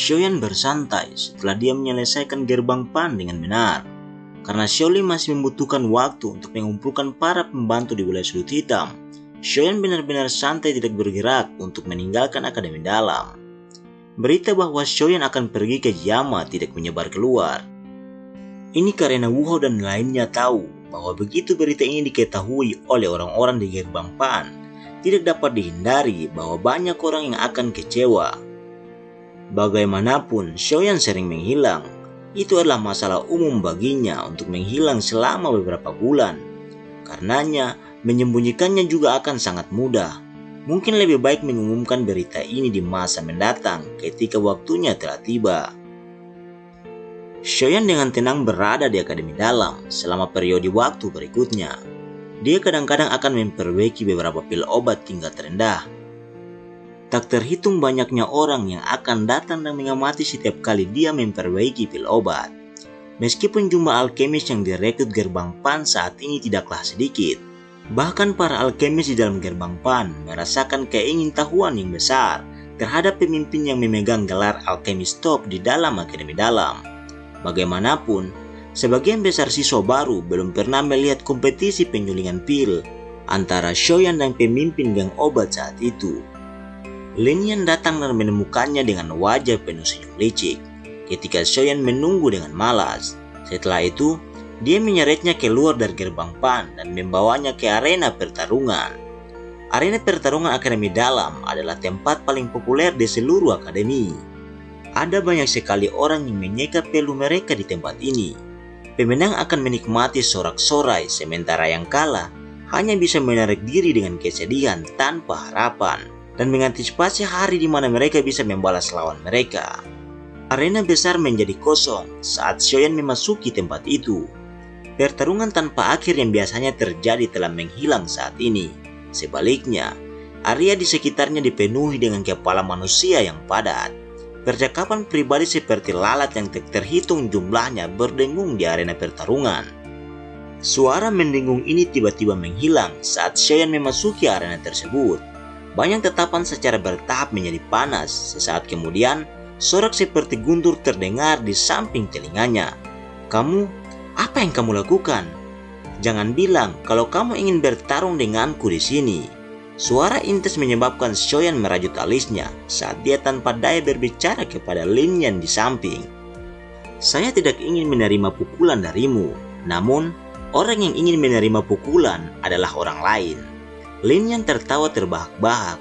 Xiaoyan bersantai setelah dia menyelesaikan gerbang Pan dengan benar. Karena Xiaolin masih membutuhkan waktu untuk mengumpulkan para pembantu di wilayah sudut hitam, Xiaoyan benar-benar santai tidak bergerak untuk meninggalkan Akademi Dalam. Berita bahwa Xiaoyan akan pergi ke Yama tidak menyebar keluar. Ini karena Wu Hao dan lainnya tahu bahwa begitu berita ini diketahui oleh orang-orang di gerbang Pan, tidak dapat dihindari bahwa banyak orang yang akan kecewa. Bagaimanapun, Xiaoyan sering menghilang. Itu adalah masalah umum baginya untuk menghilang selama beberapa bulan. Karenanya, menyembunyikannya juga akan sangat mudah. Mungkin lebih baik mengumumkan berita ini di masa mendatang ketika waktunya telah tiba. Xiaoyan dengan tenang berada di Akademi Dalam selama periode waktu berikutnya. Dia kadang-kadang akan memperbaiki beberapa pil obat tingkat rendah. Tak terhitung banyaknya orang yang akan datang dan mengamati setiap kali dia memperbaiki pil obat. Meskipun jumlah alkemis yang direkrut gerbang Pan saat ini tidaklah sedikit. Bahkan para alkemis di dalam gerbang Pan merasakan keingintahuan yang besar terhadap pemimpin yang memegang gelar alkemis top di dalam Akademi Dalam. Bagaimanapun, sebagian besar siswa baru belum pernah melihat kompetisi penyulingan pil antara Xiaoyan dan pemimpin geng obat saat itu. Lin Yan datang dan menemukannya dengan wajah penuh senyum licik ketika Xiaoyan menunggu dengan malas. Setelah itu, dia menyeretnya keluar dari gerbang Pan dan membawanya ke arena pertarungan. Arena pertarungan Akademi Dalam adalah tempat paling populer di seluruh akademi. Ada banyak sekali orang yang menyeka pelu mereka di tempat ini. Pemenang akan menikmati sorak-sorai, sementara yang kalah hanya bisa menarik diri dengan kesedihan tanpa harapan dan mengantisipasi hari di mana mereka bisa membalas lawan mereka. Arena besar menjadi kosong saat Xiaoyan memasuki tempat itu. Pertarungan tanpa akhir yang biasanya terjadi telah menghilang saat ini. Sebaliknya, area di sekitarnya dipenuhi dengan kepala manusia yang padat. Percakapan pribadi seperti lalat yang tak terhitung jumlahnya berdengung di arena pertarungan. Suara mendengung ini tiba-tiba menghilang saat Xiaoyan memasuki arena tersebut. Banyak tatapan secara bertahap menjadi panas. Sesaat kemudian, sorak seperti guntur terdengar di samping telinganya. "Kamu, apa yang kamu lakukan? Jangan bilang kalau kamu ingin bertarung denganku di sini." Suara intes menyebabkan Xiaoyan merajut alisnya saat dia tanpa daya berbicara kepada Lin Yan di samping. "Saya tidak ingin menerima pukulan darimu, namun orang yang ingin menerima pukulan adalah orang lain." Lin Yan tertawa terbahak-bahak.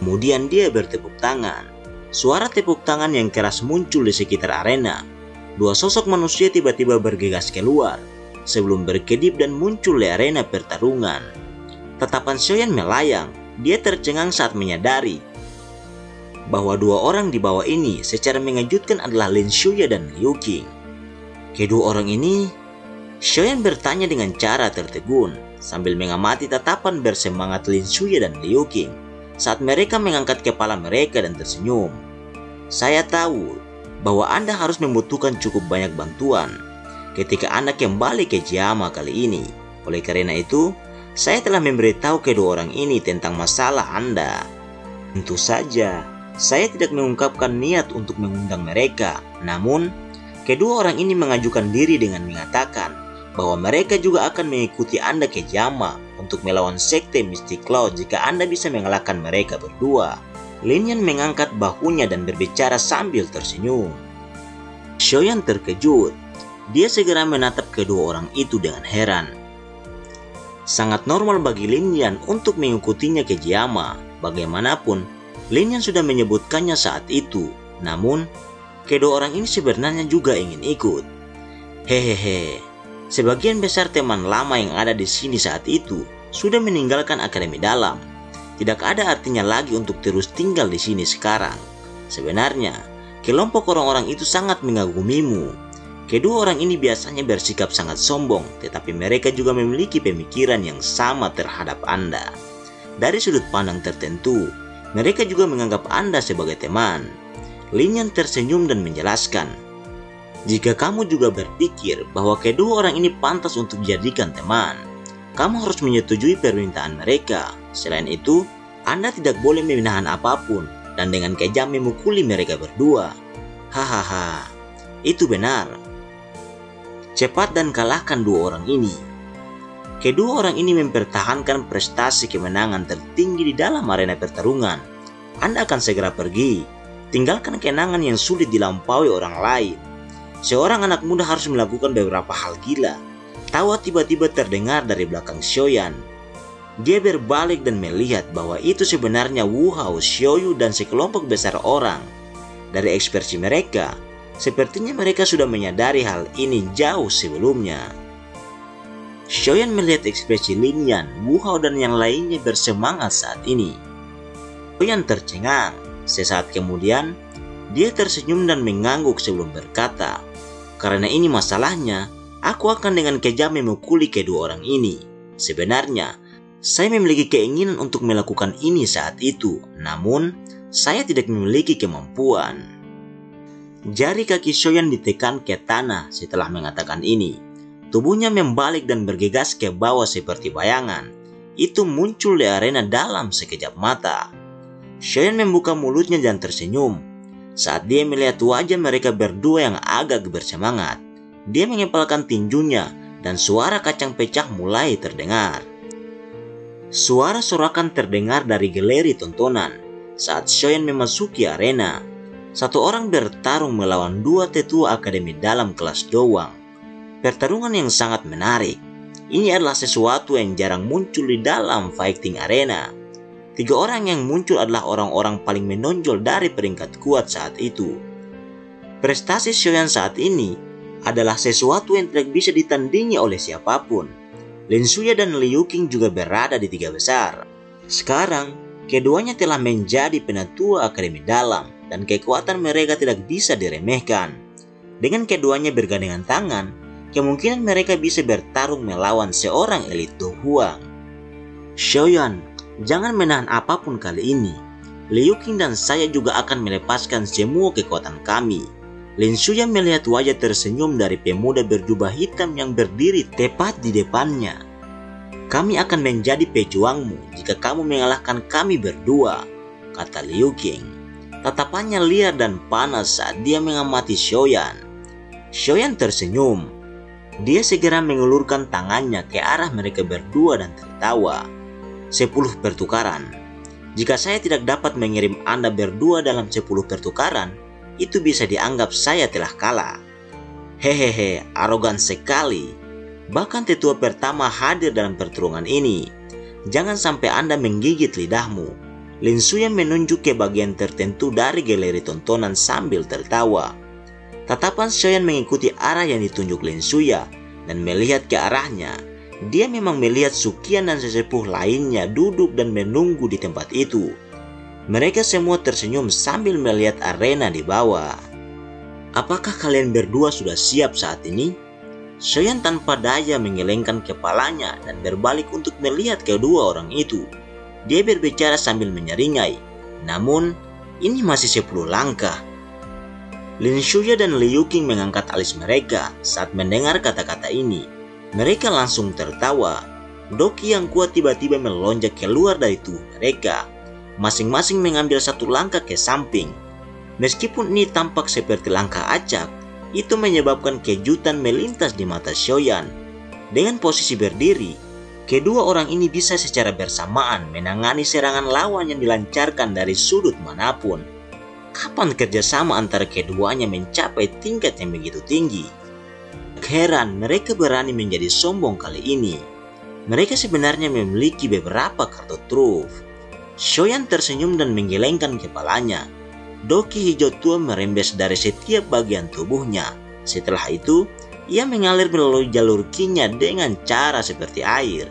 Kemudian dia bertepuk tangan. Suara tepuk tangan yang keras muncul di sekitar arena. Dua sosok manusia tiba-tiba bergegas keluar sebelum berkedip dan muncul di arena pertarungan. Tatapan Xiaoyan melayang. Dia tercengang saat menyadari bahwa dua orang di bawah ini secara mengejutkan adalah Lin Shuya dan Liu Qing. Kedua orang ini, Xiaoyan bertanya dengan cara tertegun sambil mengamati tatapan bersemangat Lin Shuya dan Liu Qing saat mereka mengangkat kepala mereka dan tersenyum. "Saya tahu bahwa Anda harus membutuhkan cukup banyak bantuan ketika Anda kembali ke Yama kali ini. Oleh karena itu, saya telah memberitahu kedua orang ini tentang masalah Anda. Tentu saja, saya tidak mengungkapkan niat untuk mengundang mereka. Namun, kedua orang ini mengajukan diri dengan mengatakan bahwa mereka juga akan mengikuti Anda ke Yama untuk melawan sekte Mystic Cloud jika Anda bisa mengalahkan mereka berdua." Lin Yan mengangkat bahunya dan berbicara sambil tersenyum. Xiaoyan terkejut. Dia segera menatap kedua orang itu dengan heran. Sangat normal bagi Lin Yan untuk mengikutinya ke Yama. Bagaimanapun, Lin Yan sudah menyebutkannya saat itu. Namun, kedua orang ini sebenarnya juga ingin ikut. Hehehe. Sebagian besar teman lama yang ada di sini saat itu sudah meninggalkan Akademi Dalam. Tidak ada artinya lagi untuk terus tinggal di sini sekarang. Sebenarnya, kelompok orang-orang itu sangat mengagumimu. Kedua orang ini biasanya bersikap sangat sombong, tetapi mereka juga memiliki pemikiran yang sama terhadap Anda. Dari sudut pandang tertentu, mereka juga menganggap Anda sebagai teman. Lin Yan tersenyum dan menjelaskan, "Jika kamu juga berpikir bahwa kedua orang ini pantas untuk dijadikan teman, kamu harus menyetujui permintaan mereka. Selain itu, Anda tidak boleh menahan apapun dan dengan kejam memukuli mereka berdua." Hahaha, itu benar. Cepat dan kalahkan dua orang ini. Kedua orang ini mempertahankan prestasi kemenangan tertinggi di dalam arena pertarungan. Anda akan segera pergi. Tinggalkan kenangan yang sulit dilampaui orang lain. Seorang anak muda harus melakukan beberapa hal gila. Tawa tiba-tiba terdengar dari belakang Shoyan. Dia berbalik dan melihat bahwa itu sebenarnya Wu Hao, Xiaoyu, dan sekelompok besar orang. Dari ekspresi mereka, sepertinya mereka sudah menyadari hal ini jauh sebelumnya. Shoyan melihat ekspresi Lin Yan, Wu Hao, dan yang lainnya bersemangat saat ini. Shoyan tercengang. Sesaat kemudian, dia tersenyum dan mengangguk sebelum berkata, "Karena ini masalahnya, aku akan dengan kejam memukuli kedua orang ini. Sebenarnya, saya memiliki keinginan untuk melakukan ini saat itu, namun saya tidak memiliki kemampuan." Jari kaki Shoyan ditekan ke tanah setelah mengatakan ini. Tubuhnya membalik dan bergegas ke bawah seperti bayangan. Itu muncul di arena dalam sekejap mata. Shoyan membuka mulutnya dan tersenyum. Saat dia melihat wajah mereka berdua yang agak bersemangat, dia mengepalkan tinjunya dan suara kacang pecah mulai terdengar. Suara sorakan terdengar dari galeri tontonan saat Shoyan memasuki arena. Satu orang bertarung melawan dua tetua akademi dalam kelas doang. Pertarungan yang sangat menarik. Ini adalah sesuatu yang jarang muncul di dalam fighting arena. Tiga orang yang muncul adalah orang-orang paling menonjol dari peringkat kuat saat itu. Prestasi Shoyan saat ini adalah sesuatu yang tidak bisa ditandingi oleh siapapun. Lin Suya dan Liu Qing juga berada di tiga besar. Sekarang, keduanya telah menjadi penatua akademi dalam dan kekuatan mereka tidak bisa diremehkan. Dengan keduanya bergandengan tangan, kemungkinan mereka bisa bertarung melawan seorang elit Do Huang. Shoyan, jangan menahan apapun kali ini. Liu Qing dan saya juga akan melepaskan semua kekuatan kami. Lin Suya melihat wajah tersenyum dari pemuda berjubah hitam yang berdiri tepat di depannya. Kami akan menjadi pejuangmu jika kamu mengalahkan kami berdua, kata Liu Qing. Tatapannya liar dan panas saat dia mengamati Shoyan. Shoyan tersenyum. Dia segera mengulurkan tangannya ke arah mereka berdua dan tertawa. 10 pertukaran. Jika saya tidak dapat mengirim Anda berdua dalam 10 pertukaran, itu bisa dianggap saya telah kalah. Hehehe, arogan sekali. Bahkan tetua pertama hadir dalam pertarungan ini. Jangan sampai Anda menggigit lidahmu. Lin Suya menunjuk ke bagian tertentu dari galeri tontonan sambil tertawa. Tatapan Shoyan mengikuti arah yang ditunjuk Lin Suya dan melihat ke arahnya. Dia memang melihat Sukian dan sesepuh lainnya duduk dan menunggu di tempat itu. Mereka semua tersenyum sambil melihat arena di bawah. Apakah kalian berdua sudah siap saat ini? Shoyan tanpa daya menggelengkan kepalanya dan berbalik untuk melihat kedua orang itu. Dia berbicara sambil menyeringai. Namun, ini masih 10 langkah. Lin Suya dan Liu Qing mengangkat alis mereka saat mendengar kata-kata ini. Mereka langsung tertawa. Doki yang kuat tiba-tiba melonjak keluar dari tubuh mereka. Masing-masing mengambil satu langkah ke samping. Meskipun ini tampak seperti langkah acak, itu menyebabkan kejutan melintas di mata Shoyan. Dengan posisi berdiri, kedua orang ini bisa secara bersamaan menangani serangan lawan yang dilancarkan dari sudut manapun. Kapan kerjasama antara keduanya mencapai tingkat yang begitu tinggi? Heran mereka berani menjadi sombong kali ini. Mereka sebenarnya memiliki beberapa kartu truf. Shoyan tersenyum dan menggelengkan kepalanya. Doki hijau tua merembes dari setiap bagian tubuhnya. Setelah itu, ia mengalir melalui jalur qi-nya dengan cara seperti air.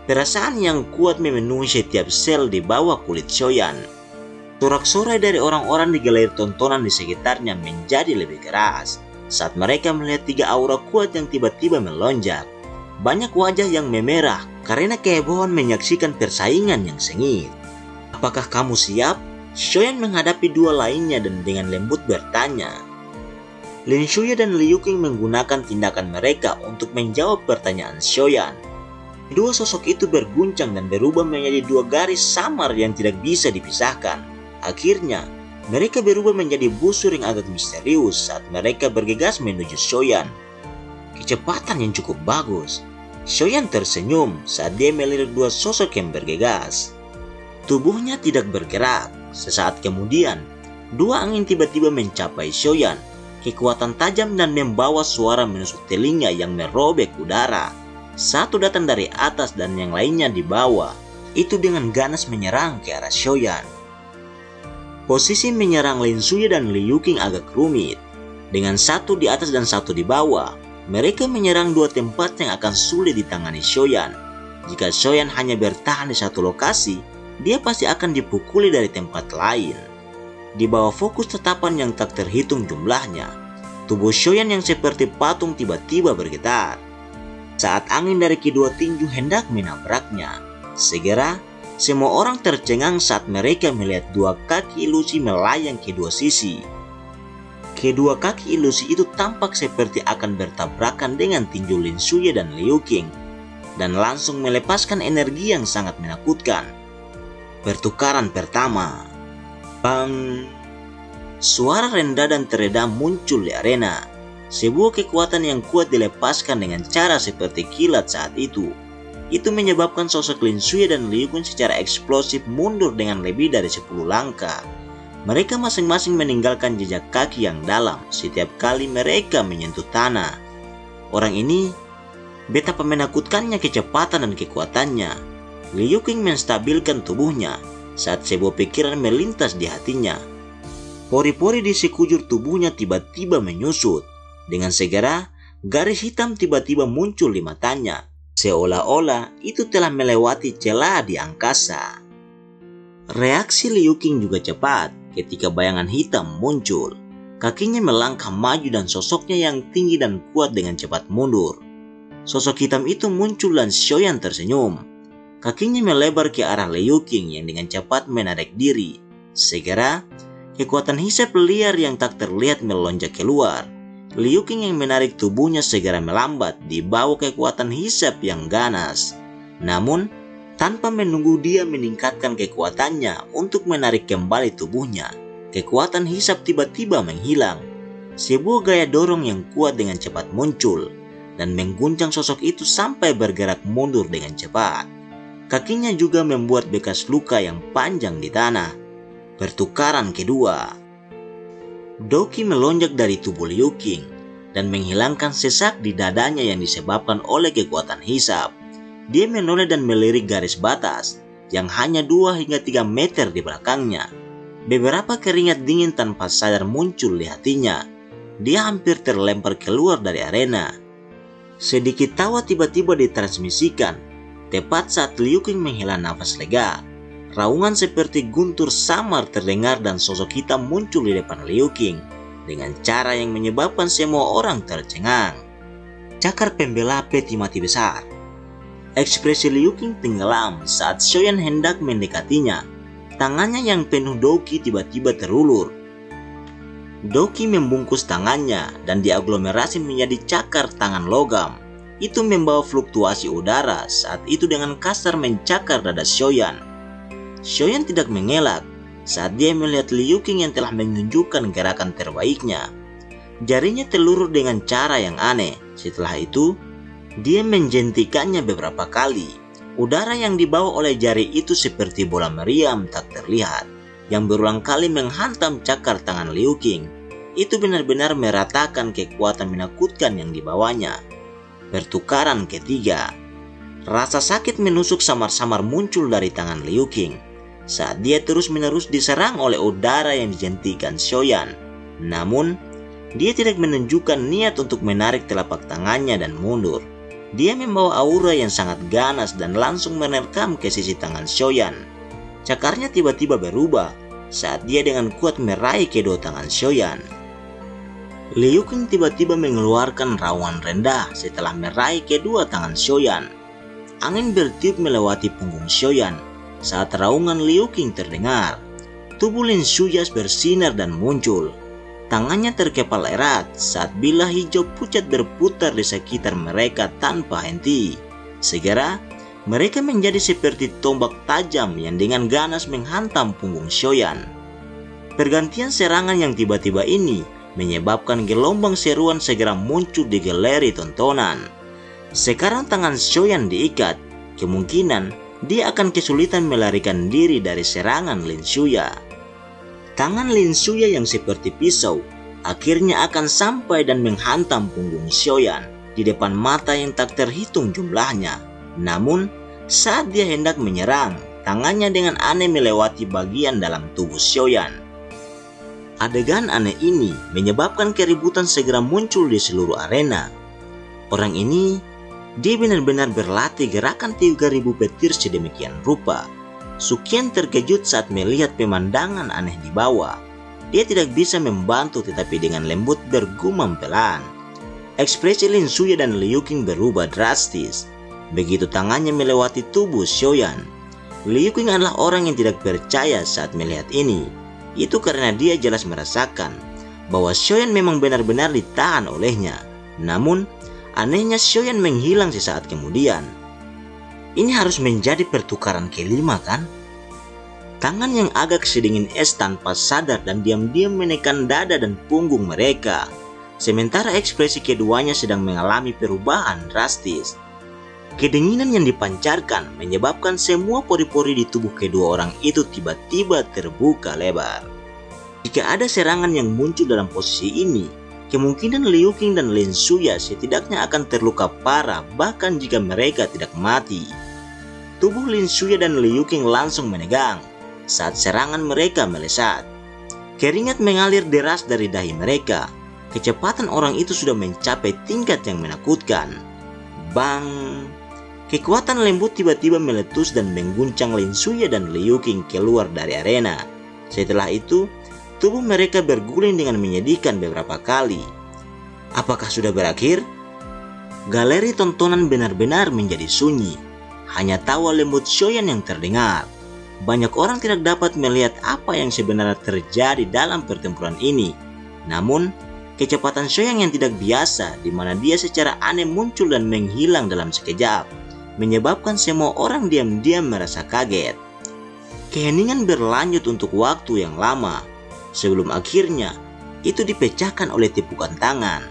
Perasaan yang kuat memenuhi setiap sel di bawah kulit Shoyan. Sorak-sorai dari orang-orang di galeri tontonan di sekitarnya menjadi lebih keras saat mereka melihat 3 aura kuat yang tiba-tiba melonjak. Banyak wajah yang memerah karena kehebohan menyaksikan persaingan yang sengit. Apakah kamu siap? Shoyan menghadapi dua lainnya dan dengan lembut bertanya. Lin Suya dan Liu Qing menggunakan tindakan mereka untuk menjawab pertanyaan Shoyan. Dua sosok itu berguncang dan berubah menjadi 2 garis samar yang tidak bisa dipisahkan. Akhirnya, Mereka berubah menjadi busur yang agak misterius saat mereka bergegas menuju Shoyan. Kecepatan yang cukup bagus. Shoyan tersenyum saat dia melihat dua sosok yang bergegas. Tubuhnya tidak bergerak. Sesaat kemudian, dua angin tiba-tiba mencapai Shoyan. Kekuatan tajam dan membawa suara menusuk telinga yang merobek udara. Satu datang dari atas dan yang lainnya di bawah. Itu dengan ganas menyerang ke arah Shoyan. Posisi menyerang Lin Suye dan Liu Qing agak rumit. Dengan satu di atas dan satu di bawah, mereka menyerang dua tempat yang akan sulit ditangani Shoyan. Jika Shoyan hanya bertahan di satu lokasi, dia pasti akan dipukuli dari tempat lain. Di bawah fokus tatapan yang tak terhitung jumlahnya, tubuh Shoyan yang seperti patung tiba-tiba bergetar. Saat angin dari kedua tinju hendak menabraknya, segera semua orang tercengang saat mereka melihat dua kaki ilusi melayang ke dua sisi. Kedua kaki ilusi itu tampak seperti akan bertabrakan dengan tinju Lin Suye dan Liu Qing, dan langsung melepaskan energi yang sangat menakutkan. Pertukaran pertama. Bang! Suara rendah dan teredam muncul di arena. Sebuah kekuatan yang kuat dilepaskan dengan cara seperti kilat saat itu. Itu menyebabkan sosok Lin Suye dan Liu Qing secara eksplosif mundur dengan lebih dari 10 langkah. Mereka masing-masing meninggalkan jejak kaki yang dalam setiap kali mereka menyentuh tanah. Orang ini betapa menakutkannya kecepatan dan kekuatannya. Liu Qing menstabilkan tubuhnya saat sebuah pikiran melintas di hatinya. Pori-pori di sekujur tubuhnya tiba-tiba menyusut. Dengan segera, garis hitam tiba-tiba muncul di matanya. Seolah-olah itu telah melewati celah di angkasa. Reaksi Liu Qing juga cepat ketika bayangan hitam muncul. Kakinya melangkah maju dan sosoknya yang tinggi dan kuat dengan cepat mundur. Sosok hitam itu muncul dan Shoyan tersenyum. Kakinya melebar ke arah Liu Qing yang dengan cepat menarik diri. Segera, kekuatan hisap liar yang tak terlihat melonjak keluar. Liu Qing yang menarik tubuhnya segera melambat di bawah kekuatan hisap yang ganas. Namun, tanpa menunggu dia meningkatkan kekuatannya untuk menarik kembali tubuhnya, kekuatan hisap tiba-tiba menghilang. Sebuah gaya dorong yang kuat dengan cepat muncul dan mengguncang sosok itu sampai bergerak mundur dengan cepat. Kakinya juga membuat bekas luka yang panjang di tanah. Pertukaran kedua. Doki melonjak dari tubuh Liu Qing dan menghilangkan sesak di dadanya yang disebabkan oleh kekuatan hisap. Dia menoleh dan melirik garis batas yang hanya 2 hingga 3 meter di belakangnya. Beberapa keringat dingin tanpa sadar muncul di hatinya. Dia hampir terlempar keluar dari arena. Sedikit tawa tiba-tiba ditransmisikan tepat saat Liu Qing menghela nafas lega. Raungan seperti guntur samar terdengar dan sosok hitam muncul di depan Liu Qing dengan cara yang menyebabkan semua orang tercengang. Cakar pembela peti mati besar. Ekspresi Liu Qing tenggelam saat Shoyan hendak mendekatinya. Tangannya yang penuh doki tiba-tiba terulur. Doki membungkus tangannya dan diaglomerasi menjadi cakar tangan logam. Itu membawa fluktuasi udara saat itu dengan kasar mencakar dada Shoyan. Shoyan tidak mengelak saat dia melihat Liu Qing yang telah menunjukkan gerakan terbaiknya. Jarinya terlurus dengan cara yang aneh. Setelah itu, dia menjentikannya beberapa kali. Udara yang dibawa oleh jari itu seperti bola meriam tak terlihat, yang berulang kali menghantam cakar tangan Liu Qing. Itu benar-benar meratakan kekuatan menakutkan yang dibawanya. Pertukaran ketiga. Rasa sakit menusuk samar-samar muncul dari tangan Liu Qing saat dia terus-menerus diserang oleh udara yang dijentikan Shoyan. Namun, dia tidak menunjukkan niat untuk menarik telapak tangannya dan mundur. Dia membawa aura yang sangat ganas dan langsung menerkam ke sisi tangan Shoyan. Cakarnya tiba-tiba berubah saat dia dengan kuat meraih kedua tangan Shoyan. Liu Qing tiba-tiba mengeluarkan raungan rendah setelah meraih kedua tangan Shoyan. Angin bertiup melewati punggung Shoyan saat raungan Liu Qing terdengar. Tubuh Lin Suye bersinar dan muncul. Tangannya terkepal erat saat bilah hijau pucat berputar di sekitar mereka tanpa henti. Segera, mereka menjadi seperti tombak tajam yang dengan ganas menghantam punggung Shoyan. Pergantian serangan yang tiba-tiba ini menyebabkan gelombang seruan segera muncul di galeri tontonan. Sekarang tangan Shoyan diikat, kemungkinan dia akan kesulitan melarikan diri dari serangan Lin Shuya. Tangan Lin Shuya yang seperti pisau akhirnya akan sampai dan menghantam punggung Shoyan di depan mata yang tak terhitung jumlahnya. Namun, saat dia hendak menyerang, tangannya dengan aneh melewati bagian dalam tubuh Shoyan. Adegan aneh ini menyebabkan keributan segera muncul di seluruh arena. Orang ini, dia benar-benar berlatih gerakan 3000 petir sedemikian rupa. Sukian terkejut saat melihat pemandangan aneh di bawah. Dia tidak bisa membantu tetapi dengan lembut bergumam pelan. Ekspresi Lin Shuya dan Liu Qing berubah drastis. Begitu tangannya melewati tubuh Shoyan. Liu Qing adalah orang yang tidak percaya saat melihat ini. Itu karena dia jelas merasakan bahwa Shoyan memang benar-benar ditahan olehnya. Namun, anehnya Shoyan menghilang sesaat kemudian. Ini harus menjadi pertukaran kelima kan? Tangan yang agak sedingin es tanpa sadar dan diam-diam menekan dada dan punggung mereka. Sementara ekspresi keduanya sedang mengalami perubahan drastis. Kedinginan yang dipancarkan menyebabkan semua pori-pori di tubuh kedua orang itu tiba-tiba terbuka lebar. Jika ada serangan yang muncul dalam posisi ini, kemungkinan Liu Qing dan Lin Shuya setidaknya akan terluka parah bahkan jika mereka tidak mati. Tubuh Lin Shuya dan Liu Qing langsung menegang saat serangan mereka melesat. Keringat mengalir deras dari dahi mereka. Kecepatan orang itu sudah mencapai tingkat yang menakutkan. Bang! Kekuatan lembut tiba-tiba meletus dan mengguncang Lin Shuya dan Liu Qing keluar dari arena. Setelah itu, tubuh mereka berguling dengan menyedihkan beberapa kali. Apakah sudah berakhir? Galeri tontonan benar-benar menjadi sunyi. Hanya tawa lembut Shoyan yang terdengar. Banyak orang tidak dapat melihat apa yang sebenarnya terjadi dalam pertempuran ini. Namun, kecepatan Shoyan yang tidak biasa di mana dia secara aneh muncul dan menghilang dalam sekejap menyebabkan semua orang diam-diam merasa kaget. Keheningan berlanjut untuk waktu yang lama sebelum akhirnya itu dipecahkan oleh tepukan tangan.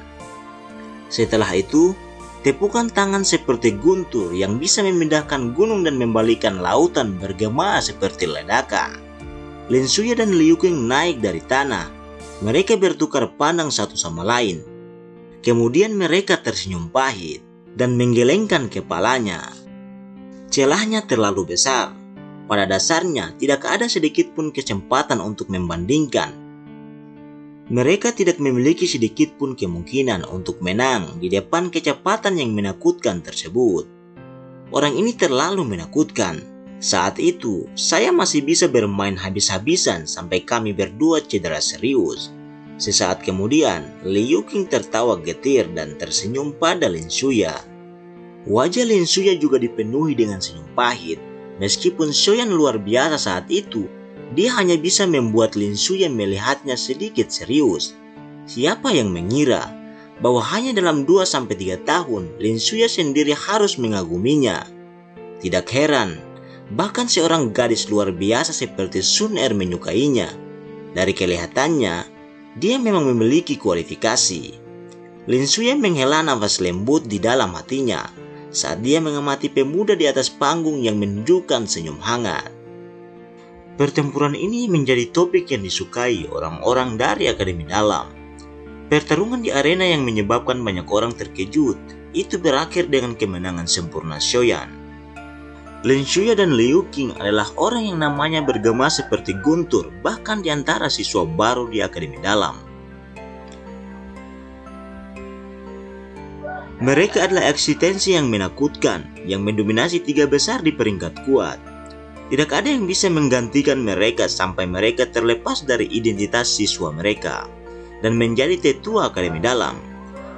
Setelah itu, tepukan tangan seperti guntur yang bisa memindahkan gunung dan membalikan lautan bergema seperti ledakan. Lin Shuya dan Liu Qing naik dari tanah. Mereka bertukar pandang satu sama lain. Kemudian mereka tersenyum pahit dan menggelengkan kepalanya. Celahnya terlalu besar. Pada dasarnya tidak ada sedikit pun kesempatan untuk membandingkan. Mereka tidak memiliki sedikit pun kemungkinan untuk menang di depan kecepatan yang menakutkan tersebut. Orang ini terlalu menakutkan. Saat itu, saya masih bisa bermain habis-habisan sampai kami berdua cedera serius. Sesaat kemudian, Liu Qing tertawa getir dan tersenyum pada Lin Shuya. Wajah Lin Shuya juga dipenuhi dengan senyum pahit. Meskipun Shoyan luar biasa saat itu, dia hanya bisa membuat Lin Shuya melihatnya sedikit serius. Siapa yang mengira bahwa hanya dalam 2-3 tahun Lin Shuya sendiri harus mengaguminya? Tidak heran, bahkan seorang gadis luar biasa seperti Sun Er menyukainya. Dari kelihatannya, dia memang memiliki kualifikasi. Lin Shuya menghela nafas lembut di dalam hatinya saat dia mengamati pemuda di atas panggung yang menunjukkan senyum hangat. Pertempuran ini menjadi topik yang disukai orang-orang dari Akademi Dalam. Pertarungan di arena yang menyebabkan banyak orang terkejut itu berakhir dengan kemenangan sempurna Shoyan. Lin Shuya dan Liu Qing adalah orang yang namanya bergema seperti guntur bahkan di antara siswa baru di Akademi Dalam. Mereka adalah eksistensi yang menakutkan yang mendominasi 3 besar di peringkat kuat. Tidak ada yang bisa menggantikan mereka sampai mereka terlepas dari identitas siswa mereka dan menjadi tetua Akademi Dalam.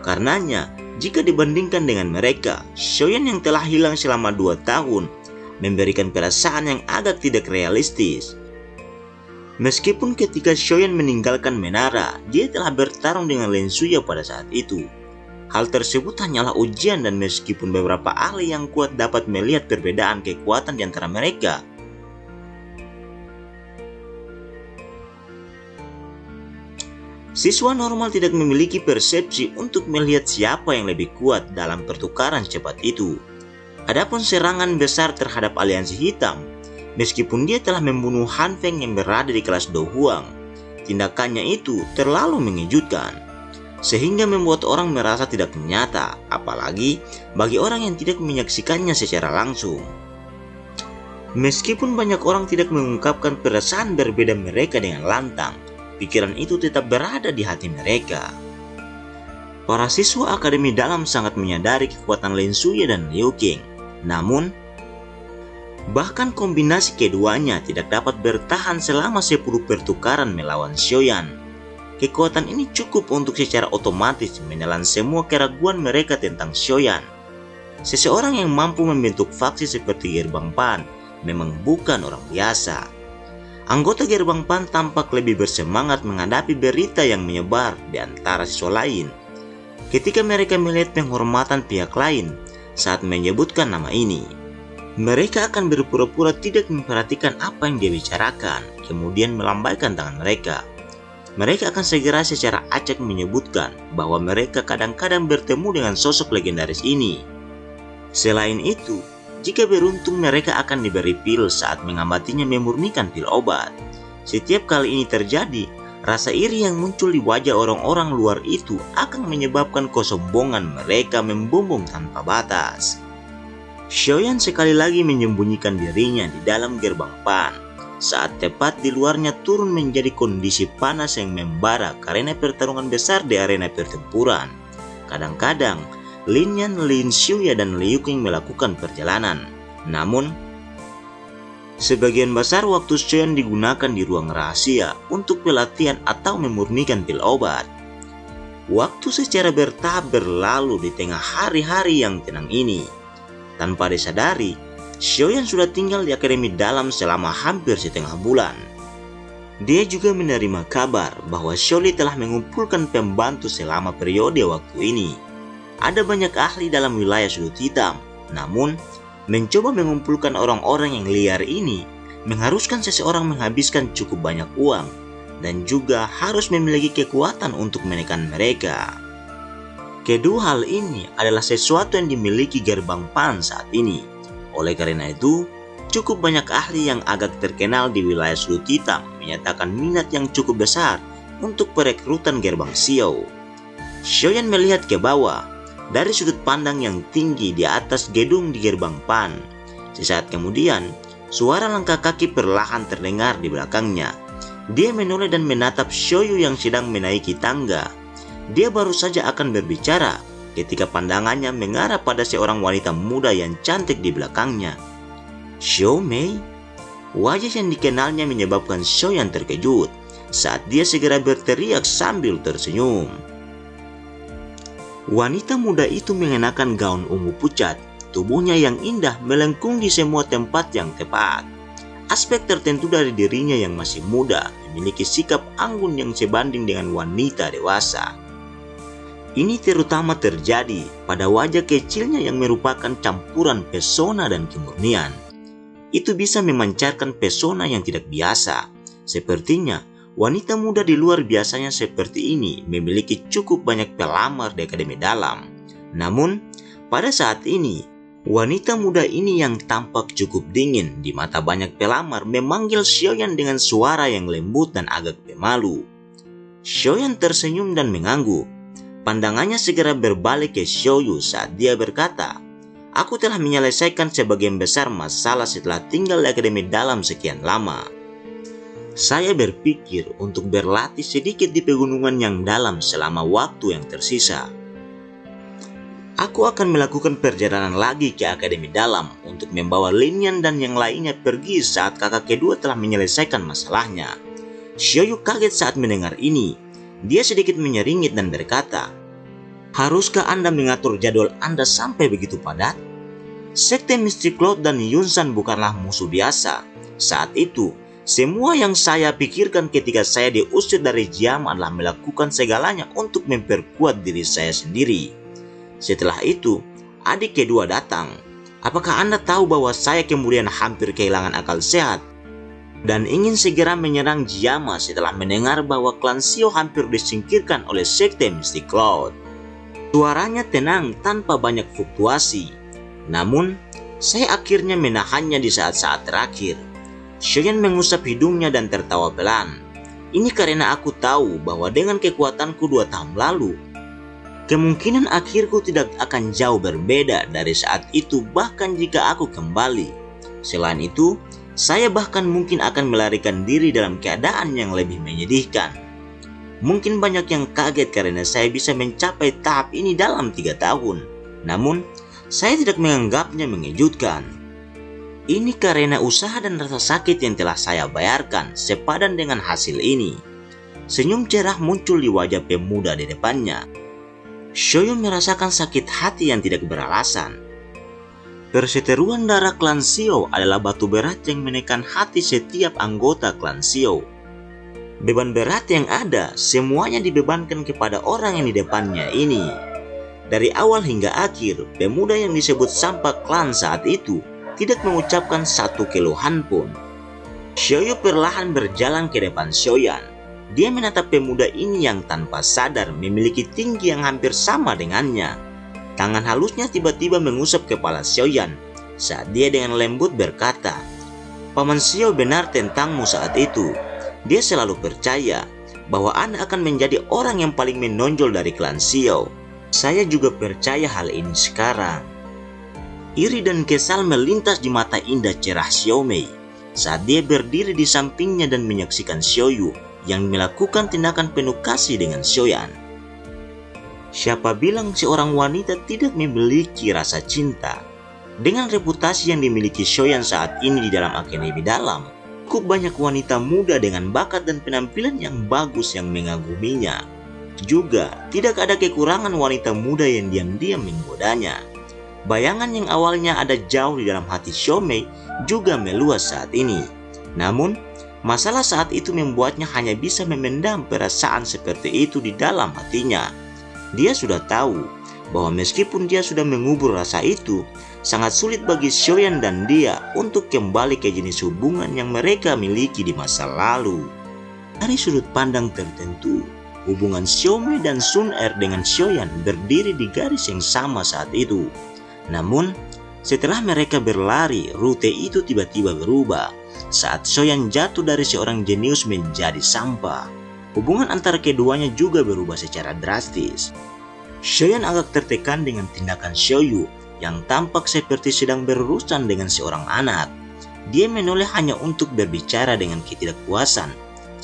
Karenanya, jika dibandingkan dengan mereka, Shoyan yang telah hilang selama 2 tahun memberikan perasaan yang agak tidak realistis. Meskipun ketika Shoyan meninggalkan menara, dia telah bertarung dengan Lin Shuya pada saat itu. Hal tersebut hanyalah ujian dan meskipun beberapa ahli yang kuat dapat melihat perbedaan kekuatan di antara mereka, Siswa normal tidak memiliki persepsi untuk melihat siapa yang lebih kuat dalam pertukaran cepat itu. Adapun serangan besar terhadap aliansi hitam, meskipun dia telah membunuh Han Feng yang berada di kelas Do Huang, tindakannya itu terlalu mengejutkan, sehingga membuat orang merasa tidak nyata, apalagi bagi orang yang tidak menyaksikannya secara langsung. Meskipun banyak orang tidak mengungkapkan perasaan berbeda mereka dengan lantang, pikiran itu tetap berada di hati mereka. Para siswa Akademi Dalam sangat menyadari kekuatan Lin Suye dan Liu Qing. Namun, bahkan kombinasi keduanya tidak dapat bertahan selama 10 pertukaran melawan Xiaoyan. Kekuatan ini cukup untuk secara otomatis menelan semua keraguan mereka tentang Xiaoyan. Seseorang yang mampu membentuk faksi seperti Gerbang Pan memang bukan orang biasa. Anggota Gerbang Pan tampak lebih bersemangat menghadapi berita yang menyebar di antara siswa lain ketika mereka melihat penghormatan pihak lain saat menyebutkan nama ini. Mereka akan berpura-pura tidak memperhatikan apa yang dia bicarakan, kemudian melambaikan tangan mereka. Mereka akan segera secara acak menyebutkan bahwa mereka kadang-kadang bertemu dengan sosok legendaris ini. Selain itu, jika beruntung mereka akan diberi pil saat mengambatinya memurnikan pil obat. Setiap kali ini terjadi, rasa iri yang muncul di wajah orang-orang luar itu akan menyebabkan kesombongan mereka membumbung tanpa batas. Xiaoyan sekali lagi menyembunyikan dirinya di dalam Gerbang Pan saat tepat di luarnya turun menjadi kondisi panas yang membara karena pertarungan besar di arena pertempuran. Kadang-kadang Lin Yan, Lin Suye, dan Liu Qing melakukan perjalanan. Namun, sebagian besar waktu Xiaoyan digunakan di ruang rahasia untuk pelatihan atau memurnikan pil obat. Waktu secara bertahap berlalu di tengah hari-hari yang tenang ini. Tanpa disadari, Xiaoyan sudah tinggal di Akademi Dalam selama hampir setengah bulan. Dia juga menerima kabar bahwa Xiaoli telah mengumpulkan pembantu selama periode waktu ini. Ada banyak ahli dalam wilayah sudut hitam, namun mencoba mengumpulkan orang-orang yang liar ini mengharuskan seseorang menghabiskan cukup banyak uang dan juga harus memiliki kekuatan untuk menekan mereka. Kedua hal ini adalah sesuatu yang dimiliki Gerbang Pan saat ini. Oleh karena itu, cukup banyak ahli yang agak terkenal di wilayah sudut hitam menyatakan minat yang cukup besar untuk perekrutan Gerbang Xiao. Xiaoyan melihat ke bawah dari sudut pandang yang tinggi di atas gedung di Gerbang Pan. Sesaat kemudian, suara langkah kaki perlahan terdengar di belakangnya. Dia menoleh dan menatap Xiaoyu yang sedang menaiki tangga. Dia baru saja akan berbicara ketika pandangannya mengarah pada seorang wanita muda yang cantik di belakangnya. Xiao Mei? Wajah yang dikenalnya menyebabkan Xiaoyan terkejut saat dia segera berteriak sambil tersenyum. Wanita muda itu mengenakan gaun ungu pucat, tubuhnya yang indah melengkung di semua tempat yang tepat. Aspek tertentu dari dirinya yang masih muda memiliki sikap anggun yang sebanding dengan wanita dewasa. Ini terutama terjadi pada wajah kecilnya yang merupakan campuran pesona dan kemurnian. Itu bisa memancarkan pesona yang tidak biasa. Sepertinya wanita muda di luar biasanya seperti ini memiliki cukup banyak pelamar di Akademi Dalam. Namun, pada saat ini, wanita muda ini yang tampak cukup dingin di mata banyak pelamar memanggil Xiaoyan dengan suara yang lembut dan agak pemalu. Xiaoyan tersenyum dan mengangguk. Pandangannya segera berbalik ke Xiaoyu saat dia berkata, "Aku telah menyelesaikan sebagian besar masalah setelah tinggal di Akademi Dalam sekian lama. Saya berpikir untuk berlatih sedikit di pegunungan yang dalam selama waktu yang tersisa. Aku akan melakukan perjalanan lagi ke Akademi Dalam untuk membawa Lin Yan dan yang lainnya pergi saat kakak kedua telah menyelesaikan masalahnya." Xiaoyu kaget saat mendengar ini. Dia sedikit menyeringit dan berkata, "Haruskah Anda mengatur jadwal Anda sampai begitu padat? Sekte Mystic Cloud dan Yunsan bukanlah musuh biasa. Saat itu, semua yang saya pikirkan ketika saya diusir dari Jiam adalah melakukan segalanya untuk memperkuat diri saya sendiri. Setelah itu, adik kedua datang. Apakah Anda tahu bahwa saya kemudian hampir kehilangan akal sehat? dan ingin segera menyerang Jiyama setelah mendengar bahwa klan Shio hampir disingkirkan oleh sekte Misty Cloud. Suaranya tenang tanpa banyak fluktuasi, namun saya akhirnya menahannya di saat-saat terakhir. Shoyan mengusap hidungnya dan tertawa pelan. Ini karena aku tahu bahwa dengan kekuatanku 2 tahun lalu, kemungkinan akhirku tidak akan jauh berbeda dari saat itu bahkan jika aku kembali. Selain itu, saya bahkan mungkin akan melarikan diri dalam keadaan yang lebih menyedihkan. Mungkin banyak yang kaget karena saya bisa mencapai tahap ini dalam 3 tahun. Namun, saya tidak menganggapnya mengejutkan. Ini karena usaha dan rasa sakit yang telah saya bayarkan sepadan dengan hasil ini. Senyum cerah muncul di wajah pemuda di depannya. Shoyun merasakan sakit hati yang tidak beralasan. Perseteruan darah klan Shio adalah batu berat yang menekan hati setiap anggota klan Shio. Beban berat yang ada semuanya dibebankan kepada orang yang di depannya ini. Dari awal hingga akhir, pemuda yang disebut sampah klan saat itu tidak mengucapkan satu keluhan pun. Shoyu perlahan berjalan ke depan Shoyan. Dia menatap pemuda ini yang tanpa sadar memiliki tinggi yang hampir sama dengannya. Tangan halusnya tiba-tiba mengusap kepala Shoyan saat dia dengan lembut berkata, "Paman Shio benar tentangmu saat itu. Dia selalu percaya bahwa Anda akan menjadi orang yang paling menonjol dari klan Shio. Saya juga percaya hal ini sekarang." Iri dan kesal melintas di mata indah cerah Xiaomei saat dia berdiri di sampingnya dan menyaksikan Xiaoyu yang melakukan tindakan penuh kasih dengan Shoyan. Siapa bilang seorang wanita tidak memiliki rasa cinta? Dengan reputasi yang dimiliki Shoyan saat ini di dalam akademi dalam, cukup banyak wanita muda dengan bakat dan penampilan yang bagus yang mengaguminya. Juga tidak ada kekurangan wanita muda yang diam-diam menggodanya. Bayangan yang awalnya ada jauh di dalam hati Xiaomei juga meluas saat ini. Namun, masalah saat itu membuatnya hanya bisa memendam perasaan seperti itu di dalam hatinya. Dia sudah tahu bahwa meskipun dia sudah mengubur rasa itu, sangat sulit bagi Shoyan dan dia untuk kembali ke jenis hubungan yang mereka miliki di masa lalu. Dari sudut pandang tertentu, hubungan Xiaomei dan Sun Er dengan Shoyan berdiri di garis yang sama saat itu. Namun, setelah mereka berlari, rute itu tiba-tiba berubah saat Shoyan jatuh dari seorang jenius menjadi sampah. Hubungan antara keduanya juga berubah secara drastis. Shoyan agak tertekan dengan tindakan Xiaoyu yang tampak seperti sedang berurusan dengan seorang anak. Dia menoleh hanya untuk berbicara dengan ketidakpuasan.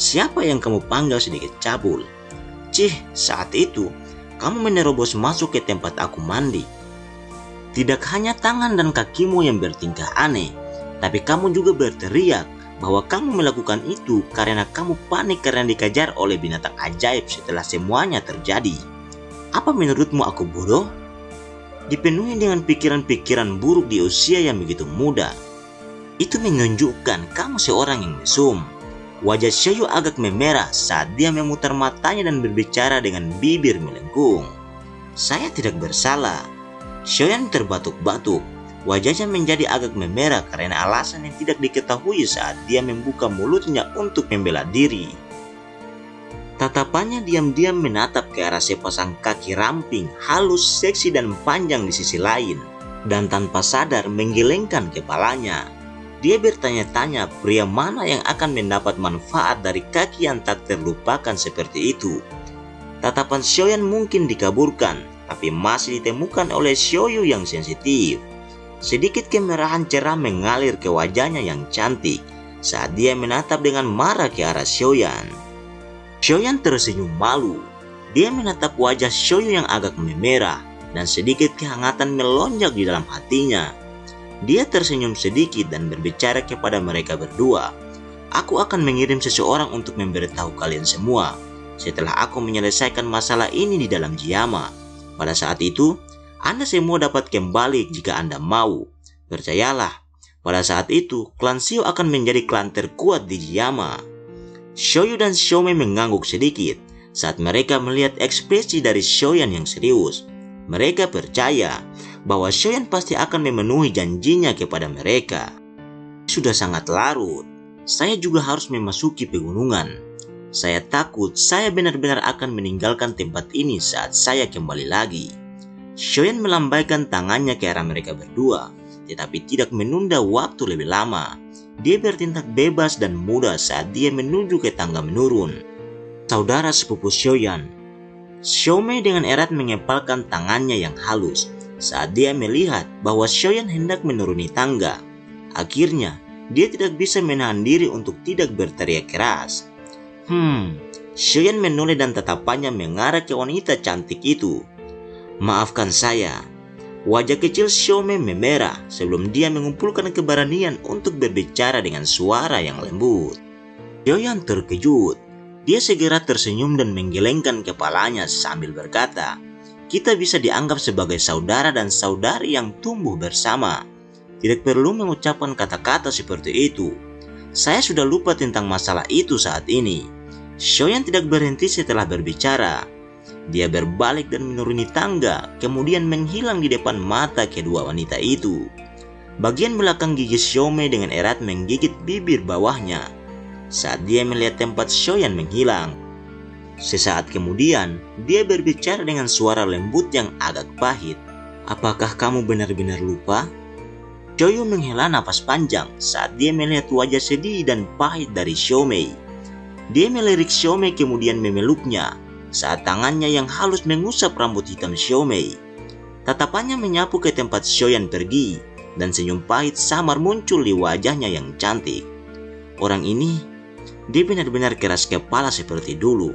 "Siapa yang kamu panggil sedikit cabul?" "Cih, saat itu kamu menerobos masuk ke tempat aku mandi. Tidak hanya tangan dan kakimu yang bertingkah aneh, tapi kamu juga berteriak bahwa kamu melakukan itu karena kamu panik karena dikejar oleh binatang ajaib setelah semuanya terjadi. Apa menurutmu aku bodoh?" Dipenuhi dengan pikiran-pikiran buruk di usia yang begitu muda. Itu menunjukkan kamu seorang yang mesum. Wajah Xiaoyu agak memerah saat dia memutar matanya dan berbicara dengan bibir melengkung. "Saya tidak bersalah." Shoyan terbatuk-batuk. Wajahnya menjadi agak memerah karena alasan yang tidak diketahui saat dia membuka mulutnya untuk membela diri. Tatapannya diam-diam menatap ke arah sepasang kaki ramping, halus, seksi, dan panjang di sisi lain, dan tanpa sadar menggelengkan kepalanya. Dia bertanya-tanya pria mana yang akan mendapat manfaat dari kaki yang tak terlupakan seperti itu. Tatapan Shoyan mungkin dikaburkan, tapi masih ditemukan oleh Xiaoyu yang sensitif. Sedikit kemerahan cerah mengalir ke wajahnya yang cantik saat dia menatap dengan marah ke arah Shoyan. Shoyan tersenyum malu. Dia menatap wajah Xiaoyu yang agak memerah dan sedikit kehangatan melonjak di dalam hatinya. Dia tersenyum sedikit dan berbicara kepada mereka berdua. "Aku akan mengirim seseorang untuk memberitahu kalian semua setelah aku menyelesaikan masalah ini di dalam Jiyama. Pada saat itu, Anda semua dapat kembali jika Anda mau. Percayalah, pada saat itu, klan Shio akan menjadi klan terkuat di Jiyama." Shoyu dan Xiaomei mengangguk sedikit saat mereka melihat ekspresi dari Shoyan yang serius. Mereka percaya bahwa Shoyan pasti akan memenuhi janjinya kepada mereka. Sudah sangat larut. Saya juga harus memasuki pegunungan. Saya takut saya benar-benar akan meninggalkan tempat ini saat saya kembali lagi. Shoyan melambaikan tangannya ke arah mereka berdua, tetapi tidak menunda waktu lebih lama. Dia bertindak bebas dan mudah saat dia menuju ke tangga menurun. Saudara sepupu Shoyan, Xiaomei dengan erat mengepalkan tangannya yang halus saat dia melihat bahwa Shoyan hendak menuruni tangga. Akhirnya, dia tidak bisa menahan diri untuk tidak berteriak keras. Shoyan menoleh dan tatapannya mengarah ke wanita cantik itu. Maafkan saya. Wajah kecil Xiaomei memerah sebelum dia mengumpulkan keberanian untuk berbicara dengan suara yang lembut. Shoyan terkejut. Dia segera tersenyum dan menggelengkan kepalanya sambil berkata, "Kita bisa dianggap sebagai saudara dan saudari yang tumbuh bersama. Tidak perlu mengucapkan kata-kata seperti itu. Saya sudah lupa tentang masalah itu saat ini." Shoyan tidak berhenti setelah berbicara. Dia berbalik dan menuruni tangga, kemudian menghilang di depan mata kedua wanita itu. Bagian belakang gigi Xiaomei dengan erat menggigit bibir bawahnya saat dia melihat tempat Shoyan menghilang. Sesaat kemudian, dia berbicara dengan suara lembut yang agak pahit. "Apakah kamu benar-benar lupa?" Shoyan menghela napas panjang saat dia melihat wajah sedih dan pahit dari Xiaomei. Dia melirik Xiaomei kemudian memeluknya saat tangannya yang halus mengusap rambut hitam Xiaomei. Tatapannya menyapu ke tempat Shoyan pergi, dan senyum pahit samar muncul di wajahnya yang cantik. Orang ini, dia benar-benar keras kepala seperti dulu.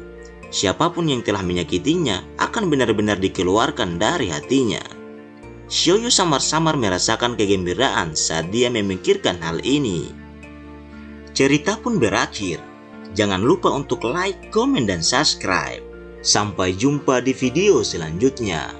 Siapapun yang telah menyakitinya akan benar-benar dikeluarkan dari hatinya. Xiaoyu samar-samar merasakan kegembiraan saat dia memikirkan hal ini. Cerita pun berakhir. Jangan lupa untuk like, komen, dan subscribe. Sampai jumpa di video selanjutnya.